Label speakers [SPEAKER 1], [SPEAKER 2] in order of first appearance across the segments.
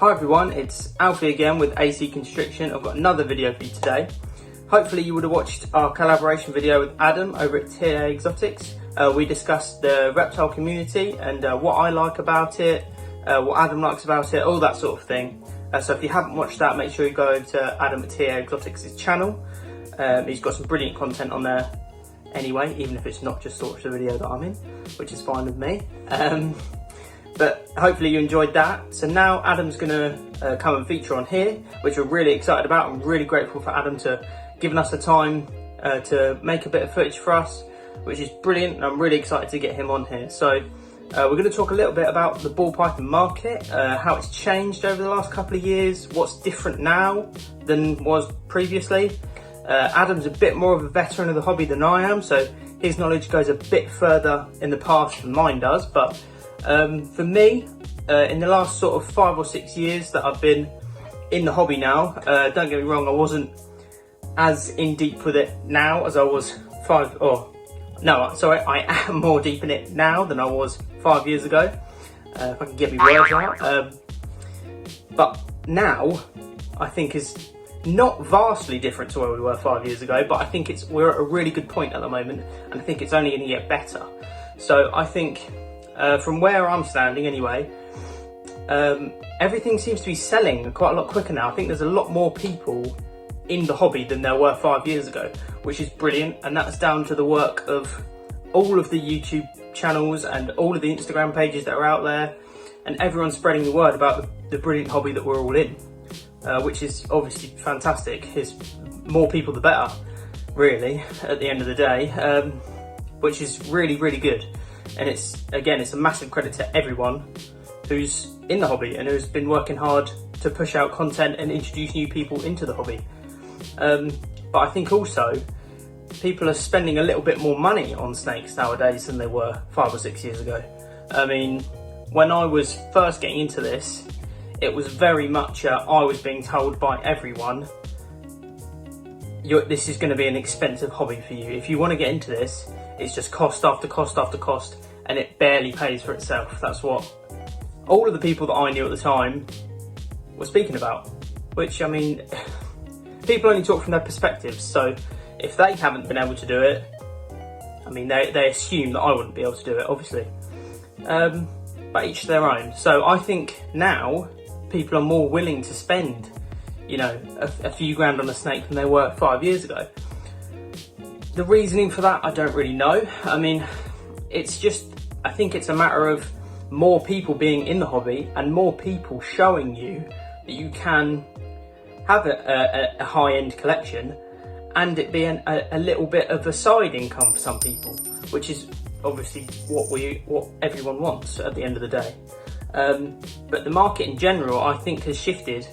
[SPEAKER 1] Hi everyone, it's Alfie again with AC Constriction. I've got another video for you today. Hopefully you would have watched our collaboration video with Adam over at TA Exotics. We discussed the reptile community and what I like about it, what Adam likes about it, all that sort of thing. So if you haven't watched that, make sure you go over to Adam at TA Exotics' channel. He's got some brilliant content on there anyway, even if it's not just sort of the video that I'm in, which is fine with me. But hopefully you enjoyed that. So now Adam's gonna come and feature on here, which we're really excited about. I'm really grateful for Adam to giving us the time to make a bit of footage for us, which is brilliant, and I'm really excited to get him on here. So we're going to talk a little bit about the ball python market, how it's changed over the last couple of years, what's different now than was previously. Adam's a bit more of a veteran of the hobby than I am, so his knowledge goes a bit further in the past than mine does. But for me, in the last sort of 5 or 6 years that I've been in the hobby now, don't get me wrong, I wasn't as in deep with it now as I was I am more deep in it now than I was 5 years ago, if I can get my words out. But now, I think is not vastly different to where we were 5 years ago, but I think we're at a really good point at the moment, and I think it's only going to get better. So I think, from where I'm standing anyway, everything seems to be selling quite a lot quicker now. I think there's a lot more people in the hobby than there were 5 years ago, which is brilliant, and that's down to the work of all of the YouTube channels and all of the Instagram pages that are out there, and everyone spreading the word about the brilliant hobby that we're all in, which is obviously fantastic. Is more people the better, really, at the end of the day, which is really, really good. And it's a massive credit to everyone who's in the hobby and who's been working hard to push out content and introduce new people into the hobby. But I think also people are spending a little bit more money on snakes nowadays than they were 5 or 6 years ago. I mean, when I was first getting into this, it was very much I was being told by everyone, this is going to be an expensive hobby for you. If you want to get into this, it's just cost after cost after cost, and it barely pays for itself. That's what all of the people that I knew at the time were speaking about, which, I mean, people only talk from their perspectives, so if they haven't been able to do it, I mean, they assume that I wouldn't be able to do it, obviously. But each their own. So I think now people are more willing to spend, you know, a few grand on a snake than they were 5 years ago. The reasoning for that, I don't really know. I mean, I think it's a matter of more people being in the hobby and more people showing you that you can have a high-end collection and it being a little bit of a side income for some people, which is obviously what everyone wants at the end of the day. But the market in general, I think, has shifted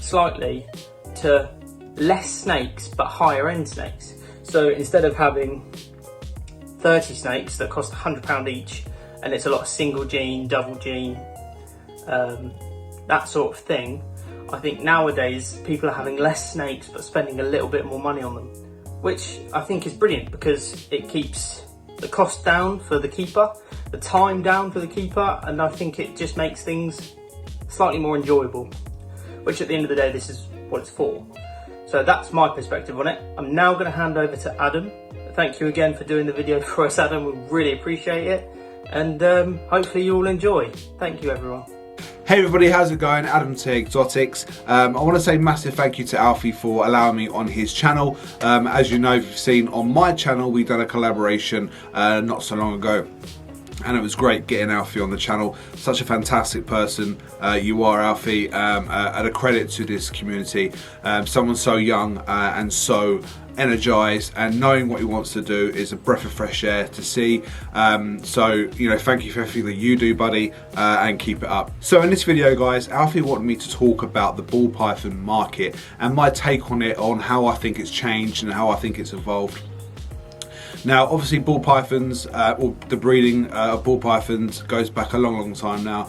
[SPEAKER 1] slightly to less snakes but higher end snakes. So instead of having 30 snakes that cost £100 each, and it's a lot of single gene, double gene, that sort of thing, I think nowadays people are having less snakes but spending a little bit more money on them, which I think is brilliant because it keeps the cost down for the keeper, the time down for the keeper, and I think it just makes things slightly more enjoyable, which at the end of the day, this is what it's for. So that's my perspective on it. I'm now going to hand over to Adam. Thank you again for doing the video for us, Adam. We really appreciate it, and hopefully you all enjoy. Thank you, everyone.
[SPEAKER 2] Hey everybody, how's it going? Adam TA Exotics. I want to say massive thank you to Alfie for allowing me on his channel. As you know, if you've seen on my channel, we've done a collaboration not so long ago. And it was great getting Alfie on the channel. Such a fantastic person you are, Alfie, and a credit to this community. Someone so young and so energized, and knowing what he wants to do is a breath of fresh air to see. So, you know, thank you for everything that you do, buddy, and keep it up. So in this video, guys, Alfie wanted me to talk about the ball python market and my take on it, on how I think it's changed and how I think it's evolved. Now, obviously, ball pythons, or the breeding of ball pythons, goes back a long time now,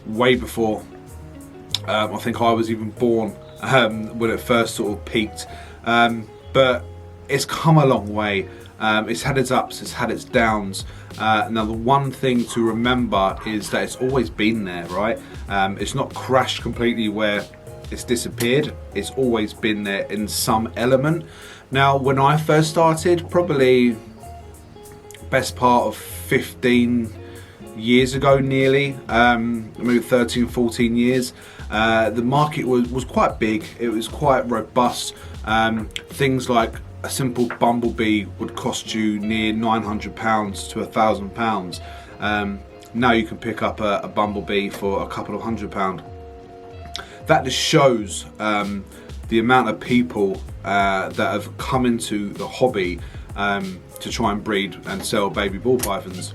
[SPEAKER 2] way before I think I was even born, when it first sort of peaked. But it's come a long way. It's had its ups, it's had its downs. Now the one thing to remember is that it's always been there, right? It's not crashed completely where it's disappeared. It's always been there in some element. Now when I first started, probably best part of 15 years ago nearly, maybe 13, 14 years, the market was quite big, it was quite robust. Things like a simple bumblebee would cost you near £900 to £1,000. Now you can pick up a bumblebee for a couple of £100. That just shows the amount of people that have come into the hobby to try and breed and sell baby ball pythons.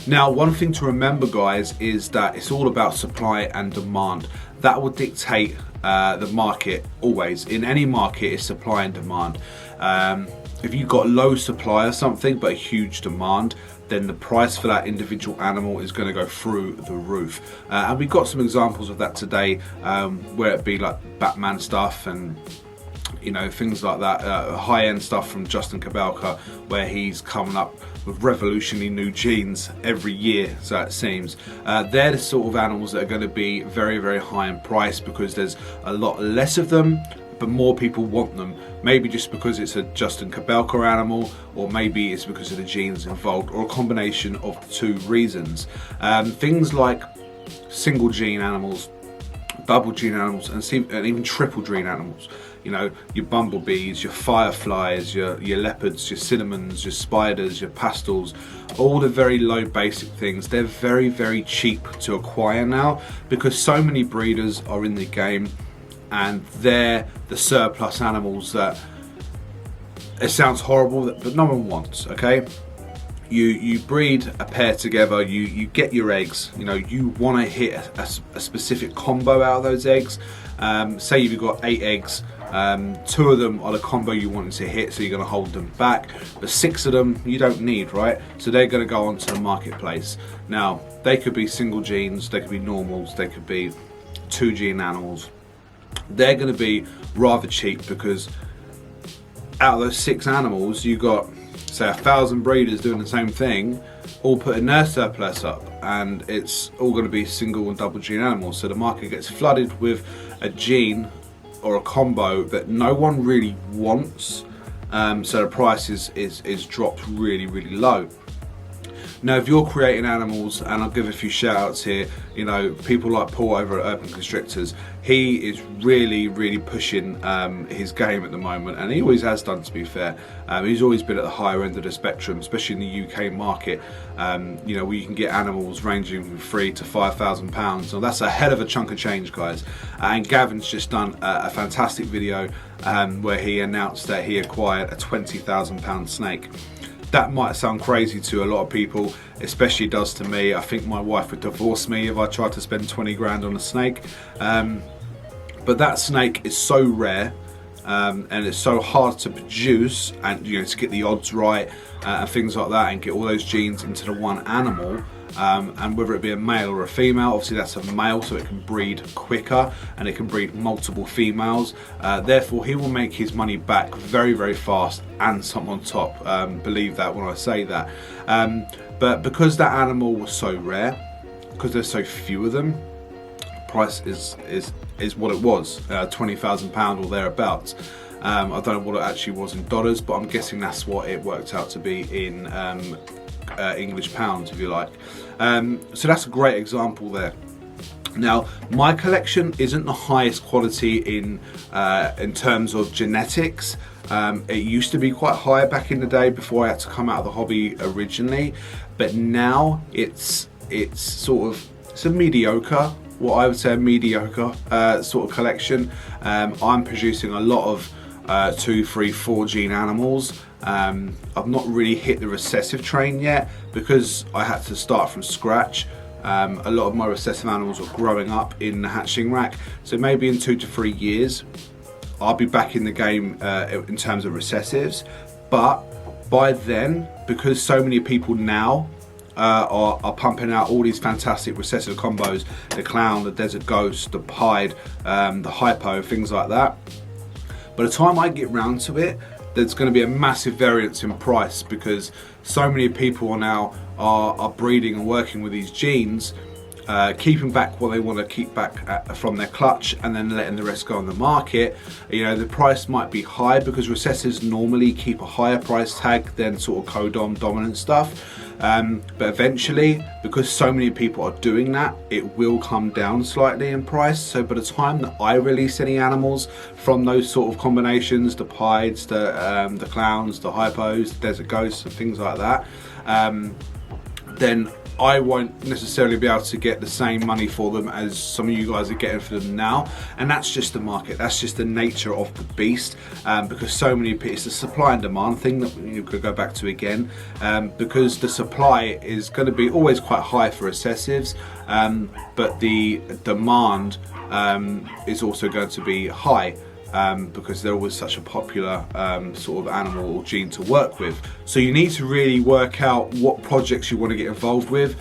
[SPEAKER 2] Now, one thing to remember, guys, is that it's all about supply and demand. That will dictate the market always. In any market, it's supply and demand. If you've got low supply of something but a huge demand, then the price for that individual animal is going to go through the roof. And we've got some examples of that today, where it be like Batman stuff and things like that, high-end stuff from Justin Kabelka, where he's coming up with revolutionary new genes every year, so it seems. They're the sort of animals that are going to be very, very high in price because there's a lot less of them, but more people want them. Maybe just because it's a Justin Kabelka animal, or maybe it's because of the genes involved, or a combination of the two reasons. Things like single gene animals, double gene animals, and even triple gene animals. Your bumblebees, your fireflies, your leopards, your cinnamons, your spiders, your pastels, all the very low basic things. They're very, very cheap to acquire now because so many breeders are in the game, and they're the surplus animals that, it sounds horrible, but no one wants, okay? You breed a pair together, you get your eggs, you want to hit a specific combo out of those eggs. Say you've got 8 eggs, 2 of them are the combo you wanted to hit, so you're going to hold them back, but 6 of them you don't need, right? So they're going to go onto the marketplace. Now they could be single genes, they could be normals, they could be 2 gene animals. They're going to be rather cheap because out of those 6 animals you got, say, 1,000 breeders doing the same thing, all putting their surplus up, and it's all going to be single and double gene animals. So the market gets flooded with a gene or a combo that no one really wants, so the price is dropped really, really low. Now, if you're creating animals, and I'll give a few shout outs here, people like Paul over at Urban Constrictors, he is really, really pushing his game at the moment, and he always has done, to be fair. He's always been at the higher end of the spectrum, especially in the UK market, where you can get animals ranging from £3,000 to £5,000. So that's a hell of a chunk of change, guys. And Gavin's just done a fantastic video where he announced that he acquired a £20,000 snake. That might sound crazy to a lot of people, especially does to me. I think my wife would divorce me if I tried to spend 20 grand on a snake. But that snake is so rare, and it's so hard to produce, and to get the odds right and things like that, and get all those genes into the one animal. And whether it be a male or a female, obviously that's a male, so it can breed quicker and it can breed multiple females. Therefore, he will make his money back very, very fast, and some on top. Believe that when I say that. But because that animal was so rare, because there's so few of them, price is what it was, £20,000 or thereabouts. I don't know what it actually was in dollars, but I'm guessing that's what it worked out to be in English pounds, if you like. So that's a great example there. Now, my collection isn't the highest quality in terms of genetics. It used to be quite high back in the day before I had to come out of the hobby originally, but now it's a mediocre, what I would say a mediocre sort of collection. I'm producing a lot of 2, 3, 4 gene animals. I've not really hit the recessive train yet because I had to start from scratch. A lot of my recessive animals are growing up in the hatching rack, so maybe in 2 to 3 years I'll be back in the game in terms of recessives. But by then, because so many people now are pumping out all these fantastic recessive combos, the clown, the desert ghost, the pied, the hypo, things like that, by the time I get round to it, there's going to be a massive variance in price, because so many people now are breeding and working with these genes, keeping back what they want to keep back from their clutch, and then letting the rest go on the market. You know, the price might be high because recessives normally keep a higher price tag than sort of co-dom dominant stuff. But eventually, because so many people are doing that, it will come down slightly in price. So by the time that I release any animals from those sort of combinations, the pieds, the clowns, the hypos, the desert ghosts and things like that, then I won't necessarily be able to get the same money for them as some of you guys are getting for them now. And that's just the market, that's just the nature of the beast, because so many people, it's a supply and demand thing that you could go back to again, because the supply is going to be always quite high for recessives, but the demand is also going to be high, because they're always such a popular sort of animal or gene to work with. So you need to really work out what projects you want to get involved with,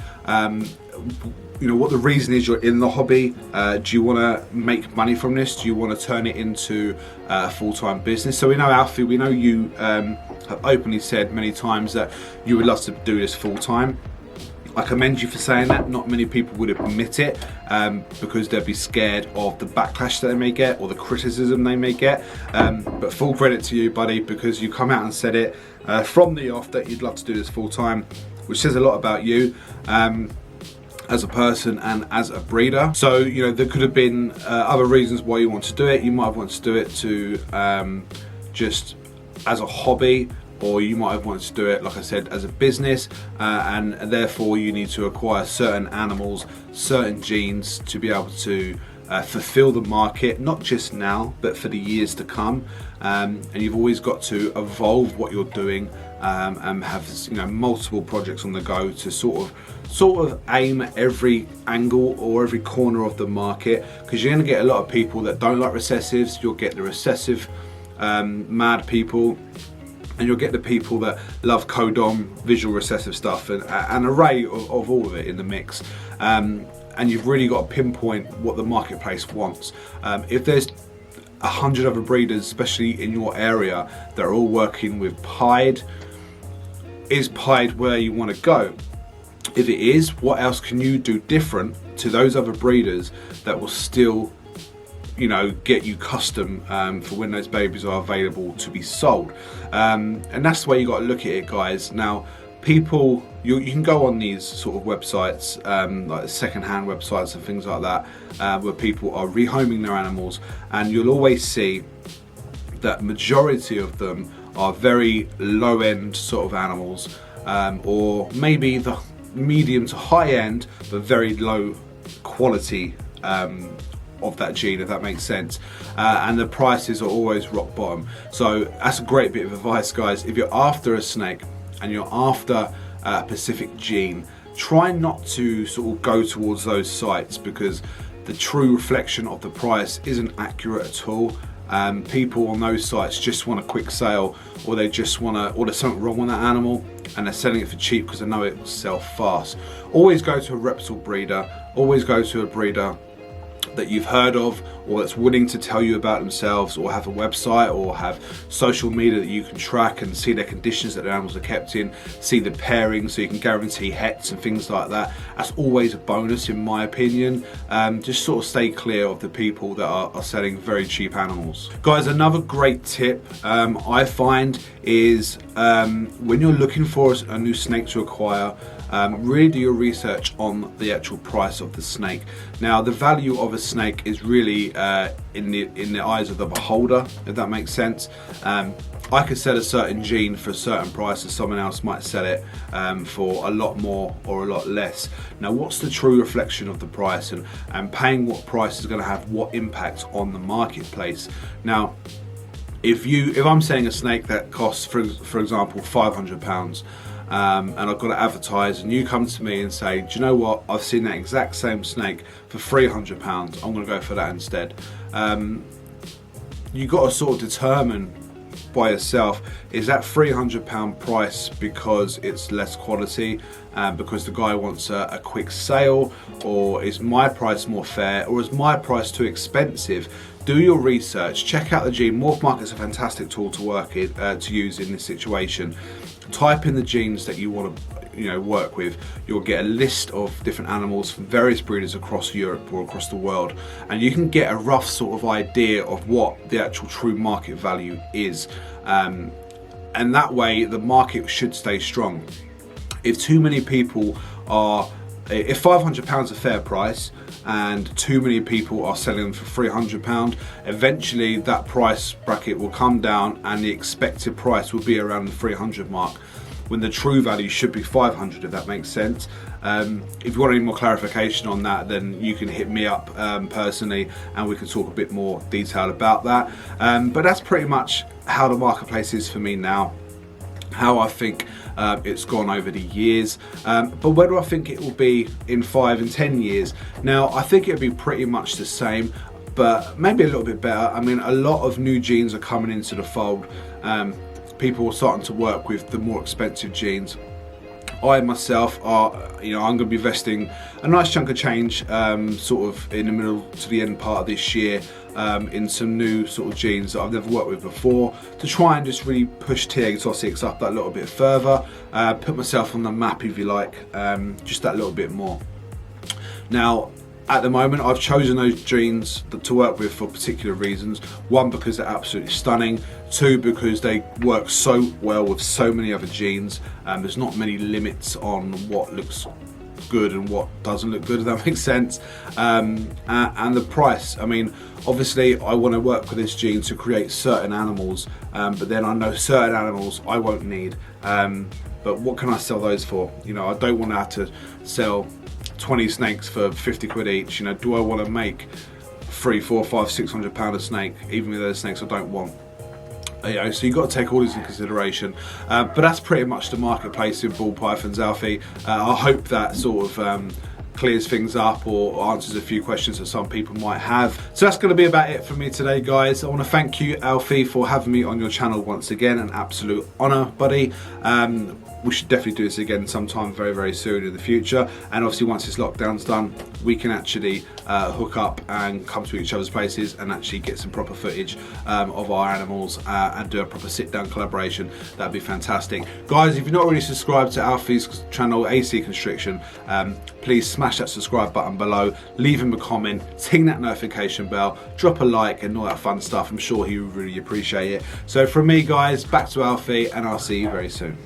[SPEAKER 2] you know, what the reason is you're in the hobby. Do you want to make money from this? Do you want to turn it into a full-time business? So we know, Alfie, we know you have openly said many times that you would love to do this full-time. I commend you for saying that. Not many people would admit it, because they'd be scared of the backlash that they may get or the criticism they may get. But full credit to you, buddy, because you come out and said it from the off that you'd love to do this full time, which says a lot about you as a person and as a breeder. So, you know, there could have been other reasons why you want to do it. You might have wanted to do it to just as a hobby, or you might have wanted to do it, like I said, as a business, and therefore you need to acquire certain animals, certain genes to be able to fulfill the market, not just now, but for the years to come. And you've always got to evolve what you're doing, and have, you know, multiple projects on the go to sort of aim at every angle or every corner of the market, because you're going to get a lot of people that don't like recessives. You'll get the recessive mad people, and you'll get the people that love codom, visual recessive stuff, and an array of all of it in the mix. And you've really got to pinpoint what the marketplace wants. If there's 100 other breeders, especially in your area, that are all working with pied, is pied where you want to go? If it is, what else can you do different to those other breeders that will still, you know, get you custom for when those babies are available to be sold? And that's the way you got to look at it, guys. Now, people, you can go on these sort of websites, like second-hand websites and things like that, where people are rehoming their animals, and you'll always see that majority of them are very low-end sort of animals, or maybe the medium to high-end, but very low quality of that gene, if that makes sense, and the prices are always rock bottom. So that's a great bit of advice, guys. If you're after a snake and you're after a specific gene, try not to sort of go towards those sites, because the true reflection of the price isn't accurate at all. People on those sites just want a quick sale, or they just want to, or there's something wrong with that animal and they're selling it for cheap because they know it will sell fast. Always go to a reputable breeder, always go to a breeder that you've heard of, or that's willing to tell you about themselves, or have a website or have social media that you can track and see their conditions that their animals are kept in, see the pairing, so you can guarantee hets and things like that. That's always a bonus, in my opinion. Just sort of stay clear of the people that are selling very cheap animals. Guys, another great tip I find is when you're looking for a new snake to acquire, really do your research on the actual price of the snake. Now, the value of a snake is really in the eyes of the beholder, if that makes sense. I could sell a certain gene for a certain price, and someone else might sell it for a lot more or a lot less. Now, what's the true reflection of the price, and paying what price is going to have what impact on the marketplace? Now, if I'm selling a snake that costs, for example, £500, and I've got to advertise, and you come to me and say, do you know what, I've seen that exact same snake for £300, I'm going to go for that instead. You've got to sort of determine by yourself, is that £300 price because it's less quality, because the guy wants a quick sale, or is my price more fair, or is my price too expensive do your research, check out the gene. Morph Market's a fantastic tool to work in, to use in this situation. Type in the genes that you want to work with. You'll get a list of different animals from various breeders across Europe or across the world, and you can get a rough sort of idea of what the actual true market value is, and that way the market should stay strong. If too many people are, if £500 a fair price and too many people are selling them for £300, eventually that price bracket will come down and the expected price will be around the 300 mark, when the true value should be 500, if that makes sense. If you want any more clarification on that, then you can hit me up personally and we can talk a bit more detail about that. But that's pretty much how the marketplace is for me now, how I think it's gone over the years, but where do I think it will be in 5 and 10 years? Now, I think it'll be pretty much the same, but maybe a little bit better. I mean, a lot of new genes are coming into the fold. People are starting to work with the more expensive genes. I myself I'm going to be investing a nice chunk of change sort of in the middle to the end part of this year in some new sort of genes that I've never worked with before, to try and just really push T. exotics up that little bit further, put myself on the map, if you like, just that little bit more. Now, at the moment, I've chosen those genes to work with for particular reasons. One, because they're absolutely stunning. Two, because they work so well with so many other genes. There's not many limits on what looks good and what doesn't look good, if that makes sense. And the price, I mean, obviously I want to work with this gene to create certain animals, but then I know certain animals I won't need. But what can I sell those for? I don't want to have to sell 20 snakes for 50 quid each. Do I want to make 3, 4, 5, 600 pound a snake, even with those snakes I don't want? So you've got to take all this into consideration. But that's pretty much the marketplace in ball pythons, Alfie. I hope that sort of clears things up or answers a few questions that some people might have. So that's going to be about it for me today, guys. I want to thank you, Alfie, for having me on your channel once again. An absolute honour, buddy. We should definitely do this again sometime very, very soon in the future. And obviously once this lockdown's done, we can actually hook up and come to each other's places and actually get some proper footage of our animals and do a proper sit-down collaboration. That'd be fantastic. Guys, if you're not already subscribed to Alfie's channel, AC Constriction, please smash that subscribe button below, leave him a comment, ting that notification bell, drop a like and all that fun stuff. I'm sure he would really appreciate it. So from me, guys, back to Alfie, and I'll see you very soon.